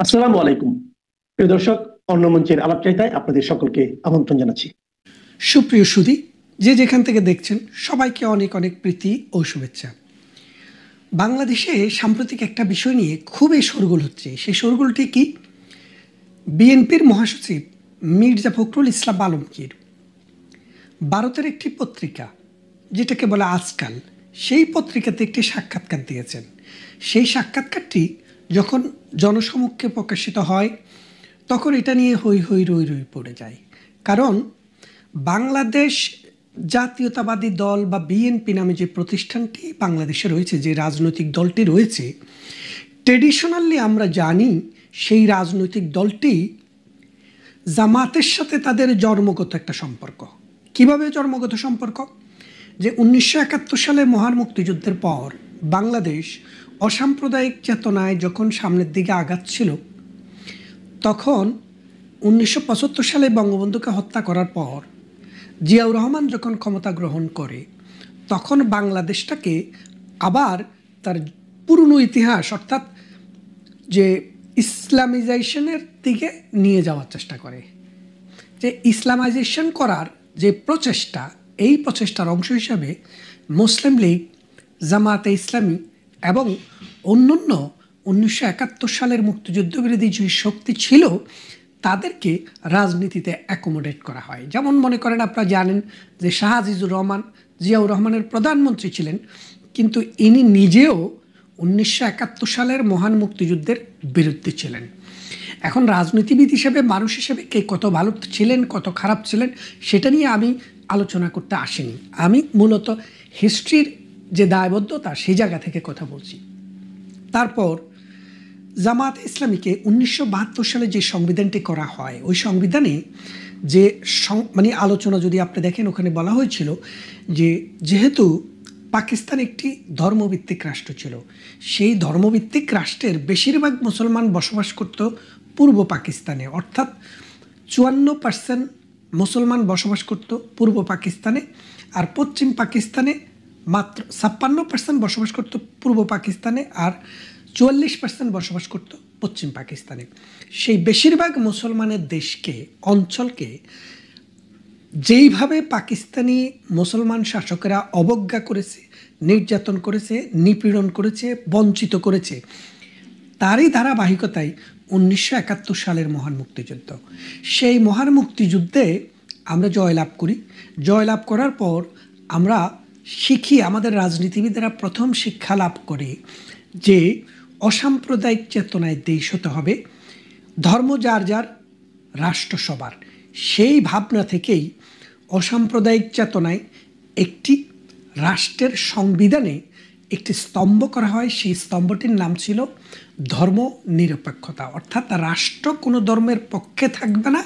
আসসালামু আলাইকুম। প্রিয় দর্শক, অন্য মঞ্চের আলাপচারিতায় আপনাদের সকলকে আমন্ত্রণ জানাচ্ছি। সুপ্রিয় সুধী, যে যেখান থেকে দেখছেন সবাইকে অনেক অনেক প্রীতি ও শুভেচ্ছা। বাংলাদেশে সাম্প্রতিক একটা বিষয় নিয়ে খুবই শোরগোল হচ্ছে। সেই শোরগোলটি কি? বিএনপির মহাসচিব মির্জা ফখরুল ইসলাম আলমগীর ভারতের একটি পত্রিকা, যেটাকে বলে আজকাল, সেই পত্রিকাতে একটি সাক্ষাৎকার দিয়েছেন। সেই সাক্ষাৎকারটি যখন জনসমক্ষে প্রকাশিত হয় তখন এটা নিয়ে হৈ হৈ রই রই পড়ে যায়। কারণ বাংলাদেশ জাতীয়তাবাদী দল বা বিএনপি নামে যে প্রতিষ্ঠানটি বাংলাদেশে রয়েছে, যে রাজনৈতিক দলটি রয়েছে, ট্রেডিশনালি আমরা জানি সেই রাজনৈতিক দলটি জামাতের সাথে তাদের জন্মগত একটা সম্পর্ক। কিভাবে জন্মগত সম্পর্ক? যে 1971 সালে মহান মুক্তিযুদ্ধের পর বাংলাদেশ অসাম্প্রদায়িক চেতনায় যখন সামনের দিকে আগাচ্ছিল, তখন 1975 সালে বঙ্গবন্ধুকে হত্যা করার পর জিয়াউর রহমান যখন ক্ষমতা গ্রহণ করে, তখন বাংলাদেশটাকে আবার তার পুরনো ইতিহাস, অর্থাৎ যে ইসলামাইজেশনের দিকে নিয়ে যাওয়ার চেষ্টা করে। যে ইসলামাইজেশন করার যে প্রচেষ্টা, এই প্রচেষ্টার অংশ হিসাবে মুসলিম লীগ, জামাতে ইসলামী এবং অন্যান্য 1971 সালের মুক্তিযুদ্ধ বিরোধী যে শক্তি ছিল তাদেরকে রাজনীতিতে অ্যাকোমোডেট করা হয়। যেমন মনে করেন, আপনারা জানেন যে শাহ আজিজুর রহমান জিয়াউর রহমানের প্রধানমন্ত্রী ছিলেন, কিন্তু ইনি নিজেও 1971 সালের মহান মুক্তিযুদ্ধের বিরুদ্ধে ছিলেন। এখন রাজনীতিবিদ হিসেবে, মানুষ হিসেবে কে কত ভালো ছিলেন, কত খারাপ ছিলেন, সেটা নিয়ে আমি আলোচনা করতে আসিনি। আমি মূলত হিস্ট্রির যে দায়বদ্ধতা, সেই জায়গা থেকে কথা বলছি। তারপর জামাত ইসলামীকে 1972 সালে যে সংবিধানটি করা হয়, ওই সংবিধানে যে আলোচনা যদি আপনি দেখেন, ওখানে বলা হয়েছিল যে যেহেতু পাকিস্তান একটি ধর্মভিত্তিক রাষ্ট্র ছিল, সেই ধর্মভিত্তিক রাষ্ট্রের বেশিরভাগ মুসলমান বসবাস করত পূর্ব পাকিস্তানে, অর্থাৎ 54% মুসলমান বসবাস করত পূর্ব পাকিস্তানে, আর পশ্চিম পাকিস্তানে মাত্র 56% বসবাস করত পূর্ব পাকিস্তানে, আর 44% বসবাস করত পশ্চিম পাকিস্তানে। সেই বেশিরভাগ মুসলমানের দেশকে, অঞ্চলকে যেইভাবে পাকিস্তানি মুসলমান শাসকেরা অবজ্ঞা করেছে, নির্যাতন করেছে, নিপীড়ন করেছে, বঞ্চিত করেছে, তারই ধারাবাহিকতায় 1971 সালের মহান মুক্তিযুদ্ধ। সেই মহান মুক্তিযুদ্ধে আমরা জয়লাভ করি। জয়লাভ করার পর আমরা শিখি, আমাদের রাজনীতিবিদেরা প্রথম শিক্ষা লাভ করে যে অসাম্প্রদায়িক চেতনায় দেশ হতে হবে, ধর্ম যার যার, রাষ্ট্র সবার। সেই ভাবনা থেকেই অসাম্প্রদায়িক চেতনায় একটি রাষ্ট্রের সংবিধানে একটি স্তম্ভ করা হয়। সেই স্তম্ভটির নাম ছিল ধর্ম নিরপেক্ষতা, অর্থাৎ রাষ্ট্র কোনো ধর্মের পক্ষে থাকবে না,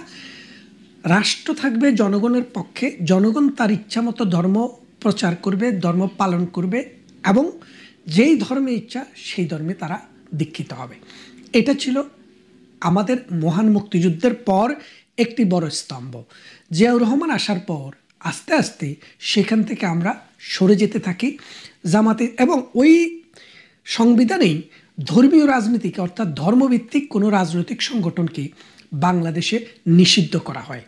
রাষ্ট্র থাকবে জনগণের পক্ষে। জনগণ তার ইচ্ছামতো ধর্ম প্রচার করবে, ধর্ম পালন করবে, এবং যেই ধর্মে ইচ্ছা সেই ধর্মে তারা দীক্ষিত হবে। এটা ছিল আমাদের মহান মুক্তিযুদ্ধের পর একটি বড় স্তম্ভ। জিয়াউর রহমান আসার পর আস্তে আস্তে সেখান থেকে আমরা সরে যেতে থাকি জামাতে, এবং ওই সংবিধানেই ধর্মীয় রাজনীতিকে, অর্থাৎ ধর্মভিত্তিক কোনো রাজনৈতিক সংগঠনকে বাংলাদেশে নিষিদ্ধ করা হয়।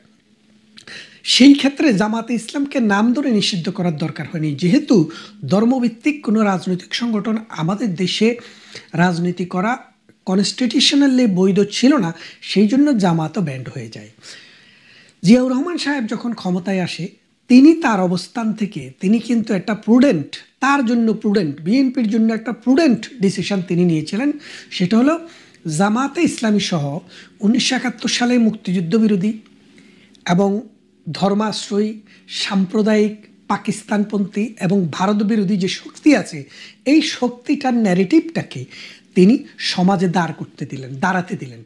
সেই ক্ষেত্রে জামাতে ইসলামকে নাম ধরে নিষিদ্ধ করার দরকার হয়নি, যেহেতু ধর্মভিত্তিক কোনো রাজনৈতিক সংগঠন আমাদের দেশে রাজনীতি করা কনস্টিটিউশনালি বৈধ ছিল না, সেই জন্য জামাতও ব্যান্ড হয়ে যায়। জিয়াউর রহমান সাহেব যখন ক্ষমতায় আসে, তিনি তার অবস্থান থেকে তিনি কিন্তু একটা প্রুডেন্ট, তার জন্য প্রুডেন্ট, বিএনপির জন্য একটা প্রুডেন্ট ডিসিশন তিনি নিয়েছিলেন। সেটা হলো জামাতে ইসলামী সহ 1971 সালে মুক্তিযুদ্ধ বিরোধী এবং ধর্মাশ্রয়ী, সাম্প্রদায়িক, পাকিস্তানপন্থী এবং ভারত বিরোধী যে শক্তি আছে, এই শক্তিটার ন্যারেটিভটাকে তিনি সমাজে দাঁড়াতে দিলেন,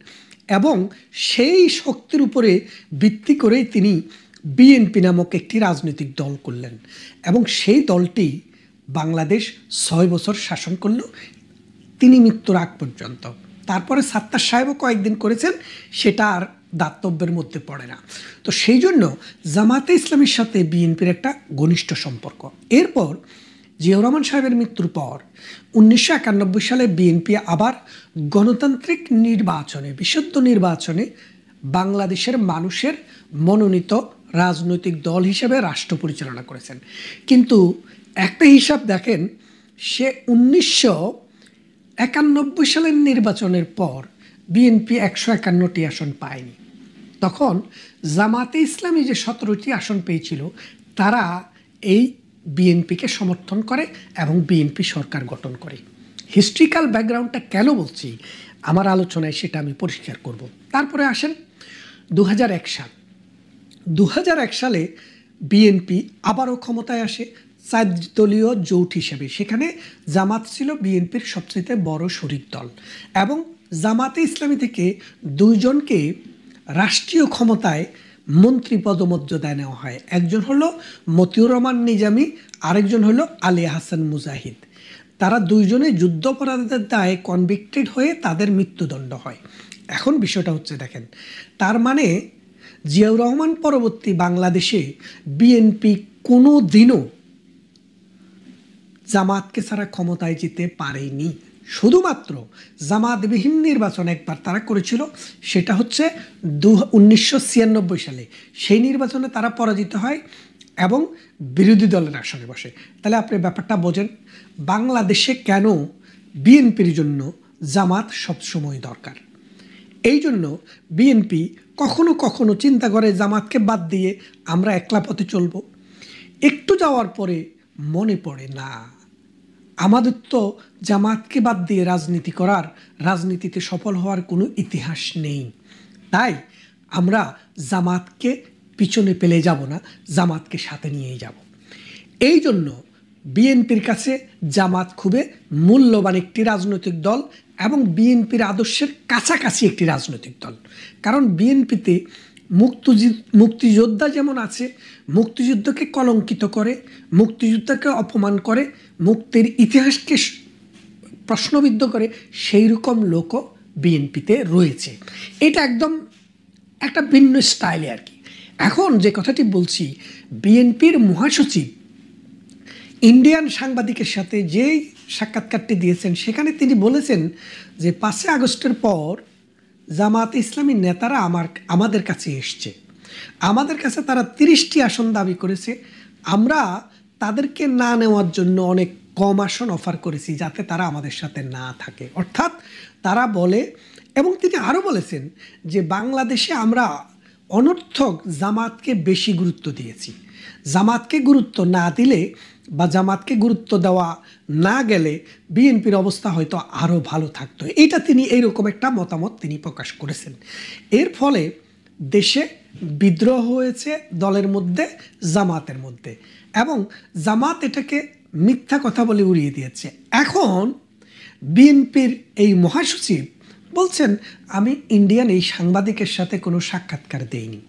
এবং সেই শক্তির উপরে ভিত্তি করেই তিনি বিএনপি নামক একটি রাজনৈতিক দল করলেন, এবং সেই দলটি বাংলাদেশ 6 বছর শাসন করল, তিনি মৃত্যুর আগ পর্যন্ত। তারপরে সাত্তার সাহেবও কয়েকদিন করেছেন, সেটা আর দাতব্যের মধ্যে পড়ে না। তো সেই জন্য জামাতে ইসলামীর সাথে বিএনপির একটা ঘনিষ্ঠ সম্পর্ক। এরপর জিয়াউর রহমান সাহেবের মৃত্যুর পর 1991 সালে বিএনপি আবার গণতান্ত্রিক নির্বাচনে, বিশুদ্ধ নির্বাচনে বাংলাদেশের মানুষের মনোনীত রাজনৈতিক দল হিসেবে রাষ্ট্র পরিচালনা করেছেন। কিন্তু একটা হিসাব দেখেন, সে 1991 সালের নির্বাচনের পর বিএনপি 151টি আসন পায়নি। তখন জামাতে ইসলামী যে 17টি আসন পেয়েছিল, তারা এই বিএনপিকে সমর্থন করে এবং বিএনপি সরকার গঠন করে। হিস্ট্রিক্যাল ব্যাকগ্রাউন্ডটা কেন বলছি আমার আলোচনায়, সেটা আমি পরিষ্কার করব। তারপরে আসেন 2001 সাল। 2001 সালে বিএনপি আবারও ক্ষমতায় আসে 4 দলীয় জোট হিসেবে। সেখানে জামাত ছিল বিএনপির সবচেয়ে বড় শরিক দল এবং জামাতে ইসলামী থেকে 2 জনকে রাষ্ট্রীয় ক্ষমতায় মন্ত্রী পদমর্যাদায় নেওয়া হয়। একজন হলো মতিউর রহমান নিজামী, আরেকজন হলো আলী হাসান মুজাহিদ। তারা 2 জনে যুদ্ধাপরাধের দায়ে কনভিক্টেড হয়ে তাদের মৃত্যুদণ্ড হয়। এখন বিষয়টা হচ্ছে, দেখেন, তার মানে জিয়াউর রহমান পরবর্তী বাংলাদেশে বিএনপি কোনো দিনও জামাতকে ছাড়া ক্ষমতায় যেতে পারেনি। শুধুমাত্র জামাতবিহীন নির্বাচন একবার তারা করেছিল, সেটা হচ্ছে 1996 সালে। সেই নির্বাচনে তারা পরাজিত হয় এবং বিরোধী দলের আসনে বসে। তাহলে আপনি ব্যাপারটা বোঝেন, বাংলাদেশে কেন বিএনপির জন্য জামাত সবসময় দরকার। এই জন্য বিএনপি কখনো কখনো চিন্তা করে জামাতকে বাদ দিয়ে আমরা একলা পথে চলব। একটু যাওয়ার পরে মনে পড়ে, না, আমাদের তো জামাতকে বাদ দিয়ে রাজনীতি করার, রাজনীতিতে সফল হওয়ার কোনো ইতিহাস নেই। তাই আমরা জামাতকে পিছনে ফেলে যাব না, জামাতকে সাথে নিয়েই যাব। এই জন্য বিএনপির কাছে জামাত খুবই মূল্যবান একটি রাজনৈতিক দল এবং বিএনপির আদর্শের কাছাকাছি একটি রাজনৈতিক দল। কারণ বিএনপিতে মুক্তিযোদ্ধা যেমন আছে, মুক্তিযুদ্ধকে কলঙ্কিত করে, মুক্তিযুদ্ধকে অপমান করে, মুক্তির ইতিহাসকে প্রশ্নবিদ্ধ করে, সেই রকম লোকও বিএনপিতে রয়েছে। এটা একদম একটা ভিন্ন স্টাইলে আর কি। এখন যে কথাটি বলছি, বিএনপির মহাসচিব ইন্ডিয়ান সাংবাদিকের সাথে যেই সাক্ষাৎকারটি দিয়েছেন, সেখানে তিনি বলেছেন যে 5 আগস্টের পর জামাত ইসলামী নেতারা আমাদের কাছে এসছে, আমাদের কাছে তারা 30টি আসন দাবি করেছে। আমরা তাদেরকে না নেওয়ার জন্য অনেক কম আসন অফার করেছি, যাতে তারা আমাদের সাথে না থাকে। অর্থাৎ তারা বলে, এবং তিনি আরও বলেছেন যে বাংলাদেশে আমরা অনর্থক জামাতকে বেশি গুরুত্ব দিয়েছি। জামাতকে গুরুত্ব না দিলে বা জামাতকে গুরুত্ব দেওয়া না গেলে বিএনপির অবস্থা হয়তো আরও ভালো থাকতো। এটা তিনি এইরকম একটা মতামত তিনি প্রকাশ করেছেন। এর ফলে দেশে বিদ্রোহ হয়েছে দলের মধ্যে, জামাতের মধ্যে, এবং জামাত এটাকে মিথ্যা কথা বলে উড়িয়ে দিয়েছে। এখন বিএনপির এই মহাসচিব বলছেন, আমি ইন্ডিয়ান এই সাংবাদিকের সাথে কোনো সাক্ষাৎকার দেইনি।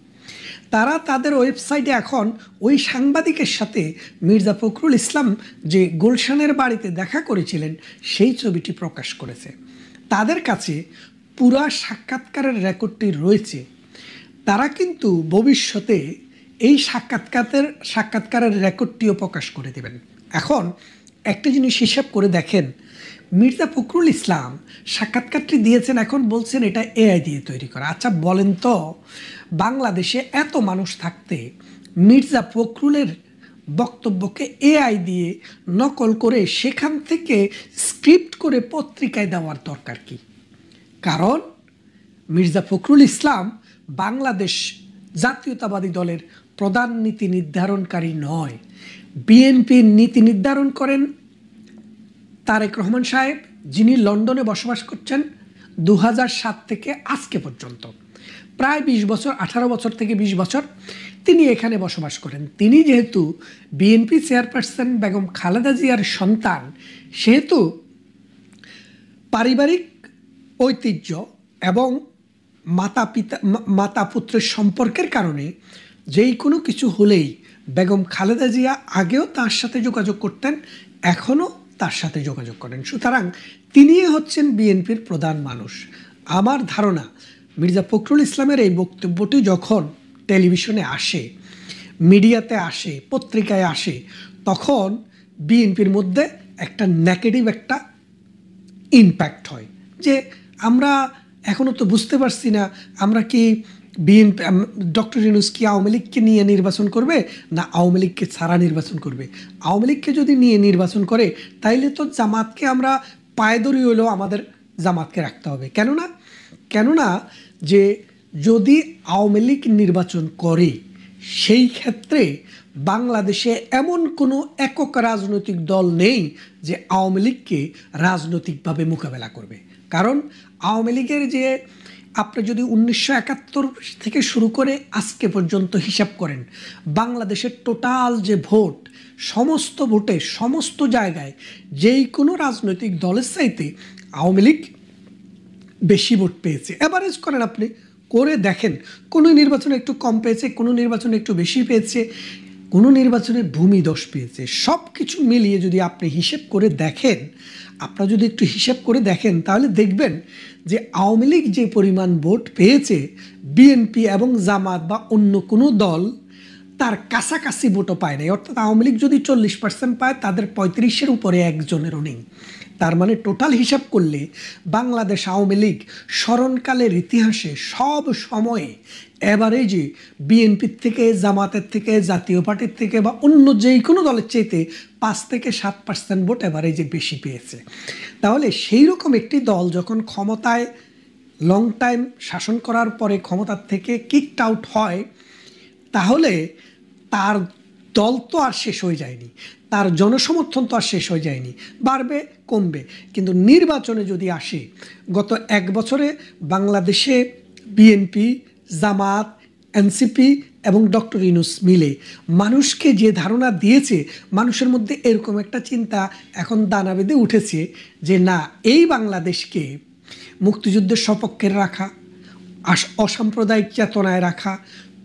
তারা তাদের ওয়েবসাইটে এখন ওই সাংবাদিকের সাথে মির্জা ফখরুল ইসলাম যে গুলশানের বাড়িতে দেখা করেছিলেন, সেই ছবিটি প্রকাশ করেছে। তাদের কাছে পুরা সাক্ষাৎকারের রয়েছে। তারা কিন্তু ভবিষ্যতে এই সাক্ষাৎকারের রেকর্ডটিও প্রকাশ করে দেবেন। এখন একটা জিনিস হিসাব করে দেখেন, মির্জা ফখরুল ইসলাম সাক্ষাৎকারটি দিয়েছেন, এখন বলছেন এটা এআই দিয়ে তৈরি করা। আচ্ছা বলেন তো, বাংলাদেশে এত মানুষ থাকতে মির্জা ফখরুলের বক্তব্যকে এআই দিয়ে নকল করে সেখান থেকে স্ক্রিপ্ট করে পত্রিকায় দেওয়ার দরকার কি? কারণ মির্জা ফখরুল ইসলাম বাংলাদেশ জাতীয়তাবাদী দলের প্রধান নীতি নির্ধারণকারী নয়। বিএনপির নীতি নির্ধারণ করেন তারেক রহমান সাহেব, যিনি লন্ডনে বসবাস করছেন 2007 থেকে আজকে পর্যন্ত, প্রায় 20 বছর, 18 বছর থেকে 20 বছর তিনি এখানে বসবাস করেন। তিনি যেহেতু বিএনপি চেয়ারপারসন বেগম খালেদা জিয়ার সন্তান, সেহেতু পারিবারিক ঐতিহ্য এবং মাতা পুত্রের সম্পর্কের কারণে যেই কোনো কিছু হলেই বেগম খালেদা জিয়া আগেও তার সাথে যোগাযোগ করতেন, এখনও তার সাথে যোগাযোগ করেন। সুতরাং তিনি হচ্ছেন বিএনপির প্রধান মানুষ। আমার ধারণা, মির্জা ফখরুল ইসলামের এই বক্তব্যটি যখন টেলিভিশনে আসে, মিডিয়াতে আসে, পত্রিকায় আসে, তখন বিএনপির মধ্যে একটা নেগেটিভ একটা ইমপ্যাক্ট হয় যে আমরা এখনও তো বুঝতে পারছি না আমরা কি বিএনপি ডক্টর ইউনূস কি আওয়ামী লীগকে নিয়ে নির্বাচন করবে না আওয়ামী লীগকে ছাড়া নির্বাচন করবে। আওয়ামী লীগকে যদি নিয়ে নির্বাচন করে তাইলে তো জামাতকে আমরা পায়দরি হলেও আমাদের জামাতকে রাখতে হবে। কেননা যে যদি আওয়ামী লীগ নির্বাচন করে সেই ক্ষেত্রে বাংলাদেশে এমন কোনো একক রাজনৈতিক দল নেই যে আওয়ামী লীগকে রাজনৈতিকভাবে মোকাবেলা করবে। কারণ আওয়ামী লীগের যে আপনি যদি 1971 থেকে শুরু করে আজকে পর্যন্ত হিসাব করেন বাংলাদেশের টোটাল যে ভোট, সমস্ত ভোটে সমস্ত জায়গায় যেই কোনো রাজনৈতিক দলের চাইতে আওয়ামী লীগ বেশি ভোট পেয়েছে। অ্যাভারেজ করেন, আপনি করে দেখেন, কোনো নির্বাচনে একটু কম পেয়েছে, কোনো নির্বাচনে একটু বেশি পেয়েছে, কোনো নির্বাচনে ভূমিদোষ পেয়েছে। সব কিছু মিলিয়ে যদি আপনি হিসেব করে দেখেন, আপনারা যদি একটু হিসেব করে দেখেন তাহলে দেখবেন যে আওয়ামী লীগ যে পরিমাণ ভোট পেয়েছে বিএনপি এবং জামাত বা অন্য কোনো দল তার কাছাকাছি ভোটও পায় নাই। অর্থাৎ আওয়ামী লীগ যদি 40% পায় তাদের 35-এর উপরে একজনেরও নেই। তার মানে টোটাল হিসাব করলে বাংলাদেশ আওয়ামী লীগ স্মরণকালের ইতিহাসে সব সময়ে এভারেজে বিএনপির থেকে, জামাতের থেকে, জাতীয় পার্টির থেকে বা অন্য যেই কোনো দলের চাইতে 5-7% ভোট এভারেজে বেশি পেয়েছে। তাহলে সেই রকম একটি দল যখন ক্ষমতায় লং টাইম শাসন করার পরে ক্ষমতার থেকে কিকড আউট হয়, তাহলে তার দল তো আর শেষ হয়ে যায়নি, তার জনসমর্থন তো আর শেষ হয়ে যায়নি, বাড়বে কমবে। কিন্তু নির্বাচনে যদি আসে, গত 1 বছরে বাংলাদেশে বিএনপি, জামাত, এনসিপি এবং ডক্টর ইউনূস মিলে মানুষকে যে ধারণা দিয়েছে, মানুষের মধ্যে এরকম একটা চিন্তা এখন দানা বেঁধে উঠেছে যে না, এই বাংলাদেশকে মুক্তিযুদ্ধের সপক্ষে রাখা, অসাম্প্রদায়িক চেতনায় রাখা,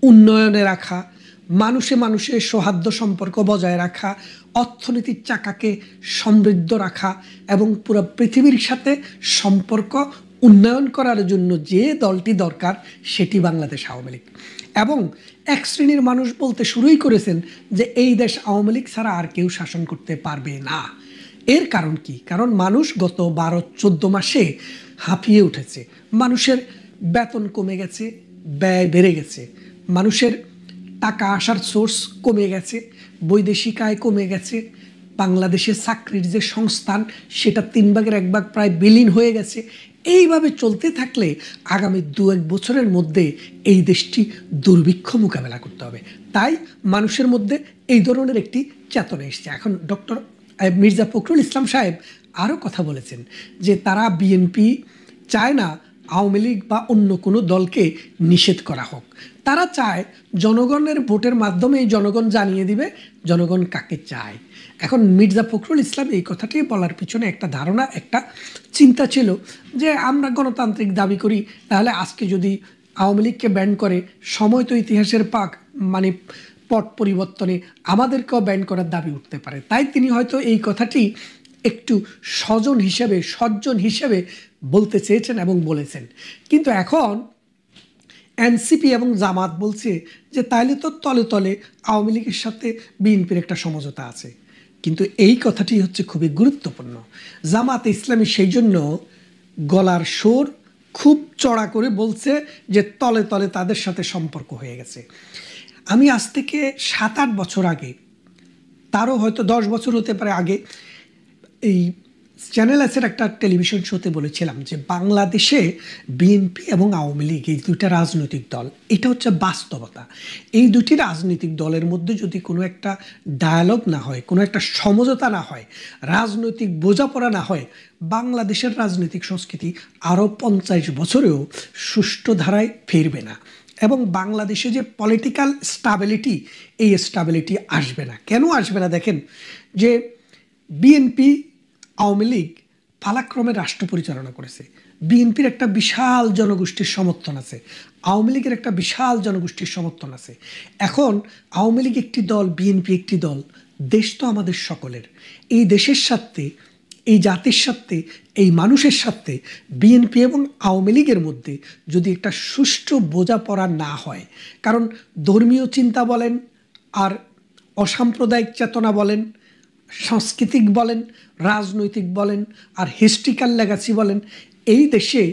উন্নয়নে রাখা, মানুষে মানুষের সৌহার্দ্য সম্পর্ক বজায় রাখা, অর্থনীতির চাকাকে সমৃদ্ধ রাখা এবং পুরো পৃথিবীর সাথে সম্পর্ক উন্নয়ন করার জন্য যে দলটি দরকার সেটি বাংলাদেশ আওয়ামী লীগ। এবং এক শ্রেণীর মানুষ বলতে শুরুই করেছেন যে এই দেশ আওয়ামী লীগ ছাড়া আর কেউ শাসন করতে পারবে না। এর কারণ কি? কারণ মানুষ গত 12-14 মাসে হাঁপিয়ে উঠেছে। মানুষের বেতন কমে গেছে, ব্যয় বেড়ে গেছে, মানুষের টাকা আসার সোর্স কমে গেছে, বৈদেশিক আয় কমে গেছে, বাংলাদেশের চাকরির যে সংস্থান সেটা 3/1 প্রায় বিলীন হয়ে গেছে। এইভাবে চলতে থাকলে আগামী 2-1 বছরের মধ্যে এই দেশটি দুর্ভিক্ষ মোকাবেলা করতে হবে। তাই মানুষের মধ্যে এই ধরনের একটি চেতনা এসছে। এখন ডক্টর মির্জা ফখরুল ইসলাম সাহেব আরও কথা বলেছেন যে তারা বিএনপি চায় না আওয়ামী লীগ বা অন্য কোনো দলকে নিষেধ করা হোক। তারা চায় জনগণের ভোটের মাধ্যমে জনগণ জানিয়ে দিবে জনগণ কাকে চায়। এখন মির্জা ফখরুল ইসলাম এই কথাটি বলার পিছনে একটা ধারণা, একটা চিন্তা ছিল যে আমরা গণতান্ত্রিক দাবি করি, তাহলে আজকে যদি আওয়ামী লীগকে ব্যান করে, সময় তো ইতিহাসের মানে পট পরিবর্তনে আমাদেরকেও ব্যান করার দাবি উঠতে পারে। তাই তিনি হয়তো এই কথাটি একটু সজ্জন হিসেবে বলতে চেয়েছেন এবং বলেছেন। কিন্তু এখন এনসিপি এবং জামাত বলছে যে তাইলে তো তলে তলে আওয়ামী লীগের সাথে বিএনপির একটা সমঝোতা আছে। কিন্তু এই কথাটি হচ্ছে খুবই গুরুত্বপূর্ণ। জামাত ইসলামী সেই জন্য গলার সুর খুব চড়া করে বলছে যে তলে তলে তাদের সাথে সম্পর্ক হয়ে গেছে। আমি আজ থেকে 7-8 বছর আগে, তারও হয়তো 10 বছর হতে পারে আগে, এই চ্যানেল এসের একটা টেলিভিশন শোতে বলেছিলাম যে বাংলাদেশে বিএনপি এবং আওয়ামী লীগ এই দুইটা রাজনৈতিক দল, এটা হচ্ছে বাস্তবতা। এই দুটি রাজনৈতিক দলের মধ্যে যদি কোনো একটা ডায়ালগ না হয়, কোনো একটা সমঝোতা না হয়, রাজনৈতিক বোঝাপড়া না হয়, বাংলাদেশের রাজনৈতিক সংস্কৃতি আরও 50 বছরেও সুষ্ঠু ধারায় ফিরবে না। এবং বাংলাদেশে যে পলিটিক্যাল স্টাবিলিটি, এই স্টাবিলিটি আসবে না। কেন আসবে না? দেখেন যে বিএনপি, আওয়ামী লীগ পালাক্রমে রাষ্ট্র পরিচালনা করেছে। বিএনপির একটা বিশাল জনগোষ্ঠীর সমর্থন আছে, আওয়ামী লীগের একটা বিশাল জনগোষ্ঠীর সমর্থন আছে। এখন আওয়ামী লীগ একটি দল, বিএনপি একটি দল। দেশ তো আমাদের সকলের। এই দেশের সাথে, এই জাতির সাথে, এই মানুষের সাথে বিএনপি এবং আওয়ামী লীগের মধ্যে যদি একটা সুষ্ঠু বোঝাপড়া না হয়, কারণ ধর্মীয় চিন্তা বলেন আর অসাম্প্রদায়িক চেতনা বলেন সাংস্কৃতিক বলেন, রাজনৈতিক বলেন, আর হিস্ট্রিক্যাল লেগাসি বলেন, এই দেশে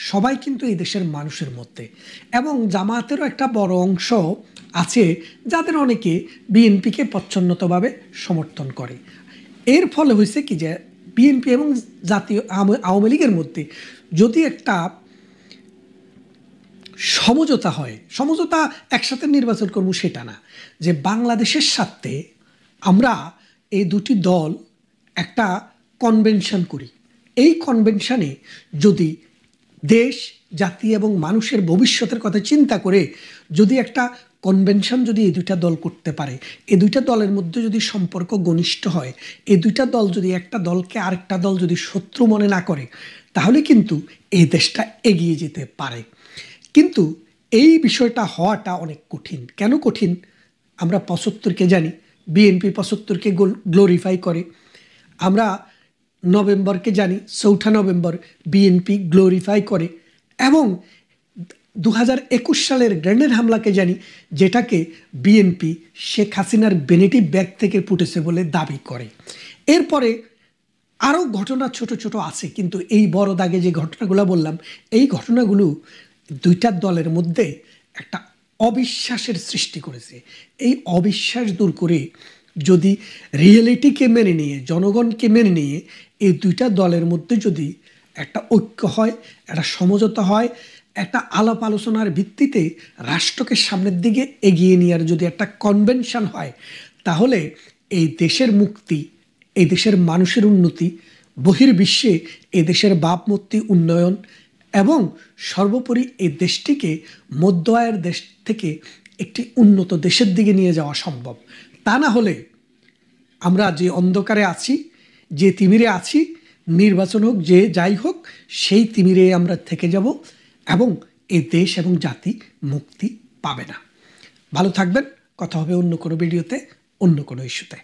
সবাই কিন্তু এই দেশের মানুষের মধ্যে, এবং জামায়াতেরও একটা বড় অংশ আছে যাদের অনেকে বিএনপিকে প্রচ্ছন্নতভাবে সমর্থন করে। এর ফলে হয়েছে কি যে বিএনপি এবং জাতীয় আওয়ামী লীগের মধ্যে যদি একটা সমঝোতা হয়, সমঝোতা একসাথে নির্বাচন করবো সেটা না, যে বাংলাদেশের সাথে আমরা এই দুটি দল একটা কনভেনশন করি, এই কনভেনশনে যদি দেশ, জাতি এবং মানুষের ভবিষ্যতের কথা চিন্তা করে যদি একটা কনভেনশন যদি এই দুইটা দল করতে পারে, এই দুইটা দলের মধ্যে যদি সম্পর্ক ঘনিষ্ঠ হয়, এই দুইটা দল যদি একটা দলকে আরেকটা দল যদি শত্রু মনে না করে, তাহলে কিন্তু এই দেশটা এগিয়ে যেতে পারে। কিন্তু এই বিষয়টা হওয়াটা অনেক কঠিন। কেন কঠিন? আমরা ৭৫কে জানি, বিএনপি ৭৫কে গ্লোরিফাই করে। আমরা নভেম্বরকে জানি, ৪ঠা নভেম্বর বিএনপি গ্লোরিফাই করে। এবং ২০২১ সালের গ্রেনেড হামলাকে জানি, যেটাকে বিএনপি শেখ হাসিনার ভ্যানিটি ব্যাগ থেকে ফুটেছে বলে দাবি করে। এরপরে আরও ঘটনা ছোট ছোট আছে, কিন্তু এই বড় দাগে যে ঘটনাগুলো বললাম, এই ঘটনাগুলো দুইটা দলের মধ্যে একটা অবিশ্বাসের সৃষ্টি করেছে। এই অবিশ্বাস দূর করে যদি রিয়েলিটিকে মেনে নিয়ে, জনগণকে মেনে নিয়ে এই দুইটা দলের মধ্যে যদি একটা ঐক্য হয়, একটা সমঝোতা হয়, একটা আলাপ আলোচনার ভিত্তিতে রাষ্ট্রকে সামনের দিকে এগিয়ে নেওয়ার যদি একটা কনভেনশন হয়, তাহলে এই দেশের মুক্তি, এই দেশের মানুষের উন্নতি, বহির্বিশ্বে এই দেশের ভাবমূর্তি উন্নয়ন, এবং সর্বোপরি এই দেশটিকে মধ্য আয়ের দেশ থেকে একটি উন্নত দেশের দিকে নিয়ে যাওয়া সম্ভব। তা না হলে আমরা যে অন্ধকারে আছি, যে তিমিরে আছি, নির্বাচন হোক, যে যাই হোক, সেই তিমিরে আমরা থেকে যাব এবং এই দেশ এবং জাতি মুক্তি পাবে না। ভালো থাকবেন। কথা হবে অন্য কোনো ভিডিওতে, অন্য কোনো ইস্যুতে।